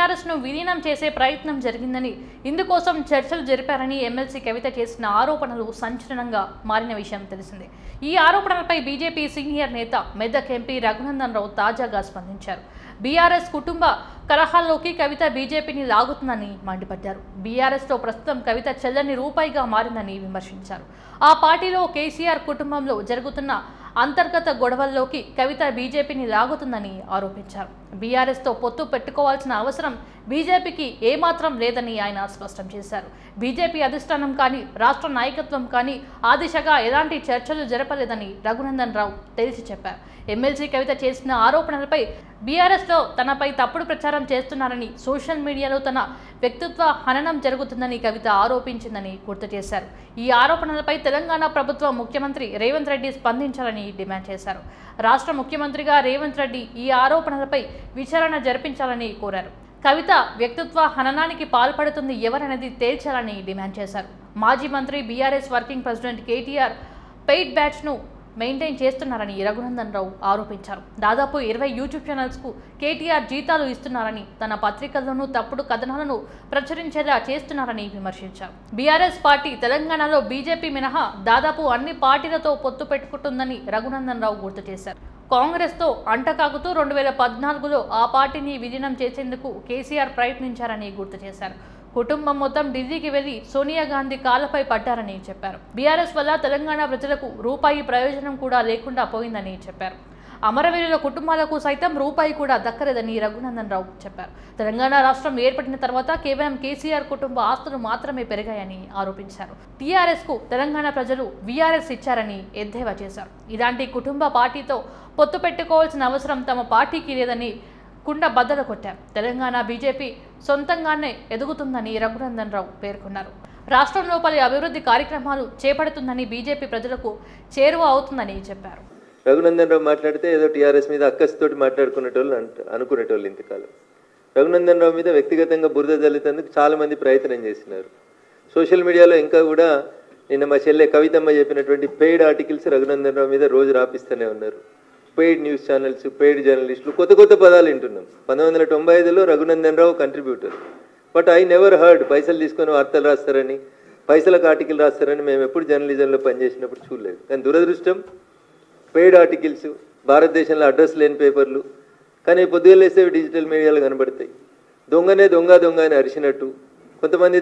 BRS ను విలీనం చేసే ప్రయత్నం జరిగిందని, ఇందుకోసం చర్చలు జరిపారని ఎమ్మెల్సీ కవిత చేసిన ఆరోపణలు సంచలనంగా మారిన విషయం తెలిసిందే. ఈ ఆరోపణలపై బీజేపీ సీనియర్ నేత మెదక్ ఎంపీ రఘునందన్ రావు తాజాగా స్పందించారు. బీఆర్ఎస్ కుటుంబ కలహాల్లోకి కవిత బీజేపీని లాగుతుందని మండిపడ్డారు. బీఆర్ఎస్లో ప్రస్తుతం కవిత చెల్లని రూపాయిగా మారిందని విమర్శించారు. ఆ పార్టీలో కేసీఆర్ కుటుంబంలో జరుగుతున్న అంతర్గత గొడవల్లోకి కవిత బీజేపీని లాగుతుందని ఆరోపించారు. బీఆర్ఎస్తో పొత్తు పెట్టుకోవాల్సిన అవసరం బీజేపీకి ఏమాత్రం లేదని ఆయన స్పష్టం చేశారు. బీజేపీ అధిష్టానం కానీ రాష్ట్ర నాయకత్వం కానీ ఆ దిశగా ఎలాంటి చర్చలు జరపలేదని రఘునందన్ రావు తేల్చి చెప్పారు. ఎమ్మెల్సీ కవిత చేసిన ఆరోపణలపై బీఆర్ఎస్లో తనపై తప్పుడు ప్రచారం చేస్తున్నారని, సోషల్ మీడియాలో తన వ్యక్తిత్వ హననం జరుగుతుందని కవిత ఆరోపించిందని గుర్తు చేశారు. ఈ ఆరోపణలపై తెలంగాణ ప్రభుత్వం ముఖ్యమంత్రి రేవంత్ రెడ్డి స్పందించాలని డిమాండ్ చేశారు. రాష్ట్ర ముఖ్యమంత్రిగా రేవంత్ రెడ్డి ఈ ఆరోపణలపై విచారణ జరిపించాలని కోరారు. కవిత వ్యక్తిత్వ హననానికి పాల్పడుతుంది ఎవరనేది తేల్చాలని డిమాండ్ చేశారు. మాజీ మంత్రి BRS working president KTR paid బ్యాచ్ను మెయింటైన్ చేస్తున్నారని రఘునందన్ రావు ఆరోపించారు. దాదాపు 20 యూట్యూబ్ ఛానల్స్కు కేటీఆర్ జీతాలు ఇస్తున్నారని, తన పత్రికల్లోనూ తప్పుడు కథనాలను ప్రచురించేలా చేస్తున్నారని విమర్శించారు. బీఆర్ఎస్ పార్టీ తెలంగాణలో బీజేపీ మినహా దాదాపు అన్ని పార్టీలతో పొత్తు పెట్టుకుంటుందని రఘునందన్ రావు గుర్తు చేశారు. కాంగ్రెస్తో అంటకాగుతూ 2014లో ఆ పార్టీని విలీనం చేసేందుకు కేసీఆర్ ప్రయత్నించారని గుర్తు చేశారు. కుటుంబం మొత్తం ఢిల్లీకి వెళ్లి సోనియా గాంధీ కాళ్లపై పడ్డారని చెప్పారు. బీఆర్ఎస్ వల్ల తెలంగాణ ప్రజలకు రూపాయి ప్రయోజనం కూడా లేకుండా పోయిందని చెప్పారు. అమరవీరుల కుటుంబాలకు సైతం రూపాయి కూడా దక్కలేదని రఘునందన్ రావు చెప్పారు. తెలంగాణ రాష్ట్రం ఏర్పడిన తర్వాత కేవలం కేసీఆర్ కుటుంబ ఆస్తులు మాత్రమే పెరిగాయని ఆరోపించారు. టీఆర్ఎస్కు తెలంగాణ ప్రజలు వీఆర్ఎస్ ఇచ్చారని ఎద్దేవా చేశారు. ఇలాంటి కుటుంబ పార్టీతో పొత్తు పెట్టుకోవాల్సిన అవసరం తమ పార్టీకి లేదని కుండ బద్దలు కొట్టారు. తెలంగాణ బీజేపీ సొంతంగానే ఎదుగుతుందని రఘునందన్ రావు పేర్కొన్నారు. రాష్ట్రంలో పలు అభివృద్ధి కార్యక్రమాలు చేపడుతుందని, బీజేపీ ప్రజలకు చేరువ అవుతుందని చెప్పారు. రఘునందన్ రావు మాట్లాడితే ఏదో టీఆర్ఎస్ మీద అక్కసితోటి మాట్లాడుకునేటోళ్ళు అనుకునేటోళ్ళు. ఇంతకాలం రఘునందన్ రావు మీద వ్యక్తిగతంగా బురద జల్లేందుకు చాలా మంది ప్రయత్నం చేసినారు. సోషల్ మీడియాలో ఇంకా కూడా నిన్న మా చెల్లె కవితమ్మ చెప్పినటువంటి పెయిడ్ ఆర్టికల్స్ రఘునందన్ రావు మీద రోజు రాపిస్తూనే ఉన్నారు. పెయిడ్ న్యూస్ ఛానల్స్, పెయిడ్ జర్నలిస్టులు, కొత్త కొత్త పదాలు వింటున్నాం. 1995లో Raghunandan Rao contributor, but I never heard పైసలు తీసుకొని వార్తలు రాస్తారని, పైసలకు ఆర్టికల్ రాస్తారని మేము ఎప్పుడు జర్నలిజంలో పనిచేసినప్పుడు చూడలేదు. కానీ దురదృష్టం పెయిడ్ ఆర్టికల్స్, భారతదేశంలో అడ్రస్ లేని పేపర్లు, కానీ పొద్దుగలేస్తే డిజిటల్ మీడియాలో కనబడతాయి. దొంగనే దొంగ దొంగ అని అరిచినట్టు కొంతమంది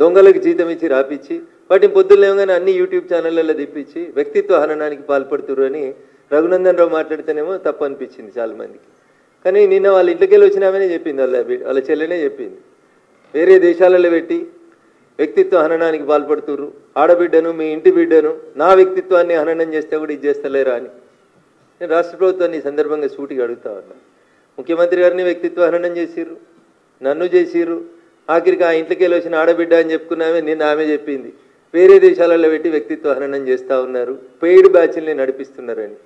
దొంగలకు జీతం ఇచ్చి రాపిచ్చి వాటిని పొద్దులేమగానే అన్ని యూట్యూబ్ ఛానళ్ళల్లో తిప్పించి వ్యక్తిత్వ హననానికి పాల్పడుతున్నారు అని రఘునందన్ రావు మాట్లాడితేనేమో తప్పు అనిపించింది చాలా మందికి. కానీ నిన్న వాళ్ళ ఇంట్లోకెళ్ళి వచ్చినామనే చెప్పింది, వాళ్ళ చెల్లెనే చెప్పింది. వేరే దేశాలలో పెట్టి వ్యక్తిత్వ హననానికి పాల్పడుతుర్రు, ఆడబిడ్డను మీ ఇంటి బిడ్డను నా వ్యక్తిత్వాన్ని హననం చేస్తే కూడా ఇది చేస్తలేరా అని నేను రాష్ట్ర ప్రభుత్వాన్ని ఈ సందర్భంగా సూటిగా అడుగుతా ఉన్నా. ముఖ్యమంత్రి గారిని వ్యక్తిత్వ హననం చేసిర్రు, నన్ను చేసిర్రు, ఆఖరికి ఆ ఇంట్లోకెళ్ళి వచ్చిన ఆడబిడ్డ అని చెప్పుకున్నామే నిన్న ఆమె చెప్పింది వేరే దేశాలలో పెట్టి వ్యక్తిత్వ హననం చేస్తూ ఉన్నారు, పెయిడ్ బ్యాచ్ల్ని నడిపిస్తున్నారని.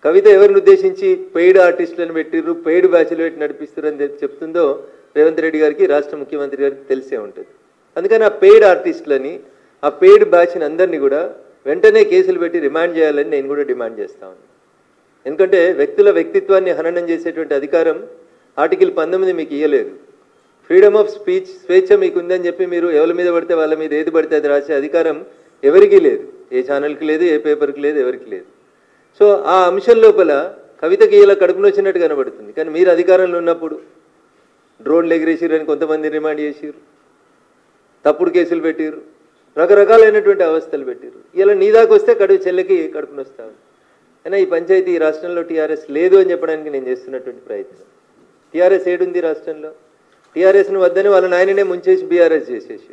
కవిత ఎవరిని ఉద్దేశించి పెయిడ్ ఆర్టిస్టులను పెట్టిర్రు, పెయిడ్ బ్యాచ్లు పెట్టి నడిపిస్తున్నారని చెప్తుందో రేవంత్ రెడ్డి గారికి, రాష్ట్ర ముఖ్యమంత్రి గారికి తెలిసే ఉంటుంది. అందుకని ఆ పెయిడ్ ఆర్టిస్టులని, ఆ పెయిడ్ బ్యాచ్ని అందరినీ కూడా వెంటనే కేసులు పెట్టి రిమాండ్ చేయాలని నేను కూడా డిమాండ్ చేస్తా ఉన్నాను. ఎందుకంటే వ్యక్తుల వ్యక్తిత్వాన్ని హననం చేసేటువంటి అధికారం ఆర్టికల్ 19 మీకు ఇవ్వలేదు. ఫ్రీడమ్ ఆఫ్ స్పీచ్, స్వేచ్ఛ మీకు ఉందని చెప్పి మీరు ఎవరి మీద పడితే వాళ్ళ మీద ఏది పడితే అది రాసే అధికారం ఎవరికీ లేదు. ఏ ఛానల్కి లేదు, ఏ పేపర్కి లేదు, ఎవరికి లేదు. సో ఆ అంశం లోపల కవితకి ఇలా కడుపును వచ్చినట్టు కనబడుతుంది. కానీ మీరు అధికారంలో ఉన్నప్పుడు డ్రోన్లు ఎగిరేసిరని కొంతమంది రిమాండ్ చేసిర్రు, తప్పుడు కేసులు పెట్టిర్రు, రకరకాలైనటువంటి అవస్థలు పెట్టిర్రు. ఇలా నీ దాకా వస్తే చెల్లెకి కడుపును వస్తావు. అయినా ఈ పంచాయతీ ఈ రాష్ట్రంలో టీఆర్ఎస్ లేదు అని చెప్పడానికి నేను చేస్తున్నటువంటి ప్రయత్నం. టీఆర్ఎస్ ఏడుంది రాష్ట్రంలో? టీఆర్ఎస్ను వద్దని వాళ్ళ నాయననే ముంచేసి బీఆర్ఎస్ చేసేసి,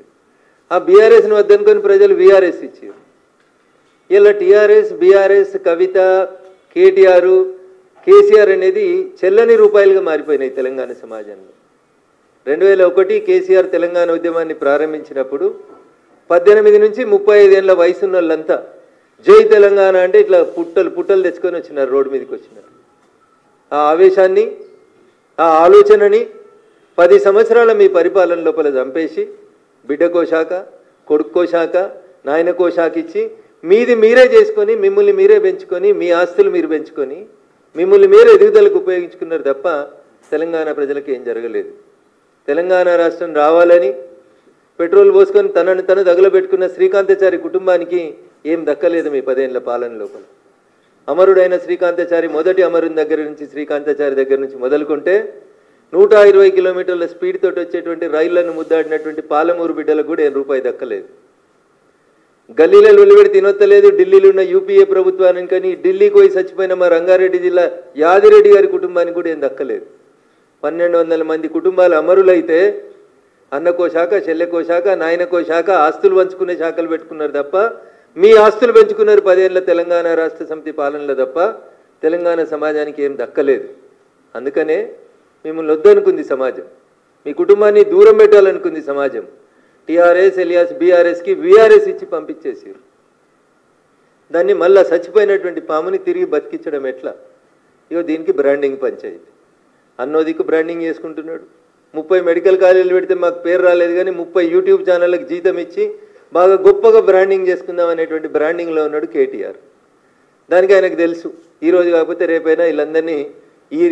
ఆ బీఆర్ఎస్ను వద్దనుకొని ప్రజలు వీఆర్ఎస్ ఇచ్చారు. ఇలా టీఆర్ఎస్, బీఆర్ఎస్, కవిత, కేటీఆర్, కేసీఆర్ అనేది చెల్లని రూపాయలుగా మారిపోయినాయి తెలంగాణ సమాజంలో. 2001 కేసీఆర్ తెలంగాణ ఉద్యమాన్ని ప్రారంభించినప్పుడు 18 నుంచి 35 ఏళ్ళ వయసున్న వాళ్ళంతా జై తెలంగాణ అంటే ఇట్లా పుట్టలు తెచ్చుకొని వచ్చినారు, రోడ్డు మీదకి వచ్చినారు. ఆ ఆవేశాన్ని, ఆ ఆలోచనని 10 సంవత్సరాల మీ పరిపాలన లోపల చంపేసి బిడ్డకో శాఖ, కొడుక్కో శాఖ, నాయనకో శాఖ ఇచ్చి మీది మీరే చేసుకొని, మిమ్మల్ని మీరే పెంచుకొని, మీ ఆస్తులు మీరు పెంచుకొని, మిమ్మల్ని మీరే ఎదుగుదలకు ఉపయోగించుకున్నారు తప్ప తెలంగాణ ప్రజలకు ఏం జరగలేదు. తెలంగాణ రాష్ట్రం రావాలని పెట్రోల్ పోసుకొని తనను తను తగలబెట్టుకున్న శ్రీకాంతాచారి కుటుంబానికి ఏం దక్కలేదు మీ 10 ఏళ్ల పాలన లోపల. అమరుడైన శ్రీకాంతాచారి మొదటి అమరుని దగ్గర నుంచి శ్రీకాంతాచారి దగ్గర నుంచి మొదలుకుంటే 120 కిలోమీటర్ల స్పీడ్ తోటి వచ్చేటువంటి రైళ్లను ముద్దాడినటువంటి పాలమూరు బిడ్డలకు కూడా రూపాయి దక్కలేదు. గల్లీలలో వెలువడి తినొత్తలేదు. ఢిల్లీలో ఉన్న యూపీఏ ప్రభుత్వానికి కానీ ఢిల్లీకి పోయి చచ్చిపోయిన మా రంగారెడ్డి జిల్లా యాదిరెడ్డి గారి కుటుంబానికి కూడా ఏం దక్కలేదు. 1200 మంది కుటుంబాలు అమరులైతే అన్నకో శాఖ, చెల్లెకో శాఖ, నాయనకో శాఖ, ఆస్తులు పంచుకునే శాఖలు పెట్టుకున్నారు తప్ప మీ ఆస్తులు పెంచుకున్నారు 10 ఏళ్ల తెలంగాణ రాష్ట్ర సమితి పాలనలో తప్ప తెలంగాణ సమాజానికి ఏం దక్కలేదు. అందుకనే మిమ్మల్ని వద్దనుకుంది సమాజం, మీ కుటుంబాన్ని దూరం పెట్టాలనుకుంది సమాజం. టీఆర్ఎస్ ఎలియాస్ బీఆర్ఎస్కి వీఆర్ఎస్ ఇచ్చి పంపించేసారు. దాన్ని మళ్ళా చచ్చిపోయినటువంటి పాముని తిరిగి బతికించడం ఎట్లా? ఇగో దీనికి బ్రాండింగ్ పంచాయతీ. అన్నోదికు బ్రాండింగ్ చేసుకుంటున్నాడు. 30 మెడికల్ కాలేజీలు పెడితే మాకు పేరు రాలేదు కానీ 30 యూట్యూబ్ ఛానళ్ళకి జీతం ఇచ్చి బాగా గొప్పగా బ్రాండింగ్ చేసుకుందాం అనేటువంటి బ్రాండింగ్లో ఉన్నాడు కేటీఆర్. దానికి ఆయనకు తెలుసు ఈరోజు కాకపోతే రేపైనా వీళ్ళందరినీ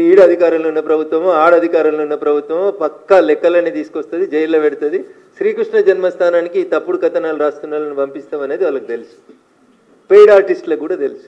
ఈడ అధికారంలో ఉన్న ప్రభుత్వమో ఆడ అధికారంలో ఉన్న ప్రభుత్వమో పక్కా లెక్కలన్నీ తీసుకొస్తుంది, జైల్లో పెడుతుంది. శ్రీకృష్ణ జన్మస్థానానికి తప్పుడు కథనాలు రాస్తున్న వాళ్ళని పంపిస్తామనేది వాళ్ళకి తెలుసు. పెయిడ్ ఆర్టిస్టులకు కూడా తెలుసు.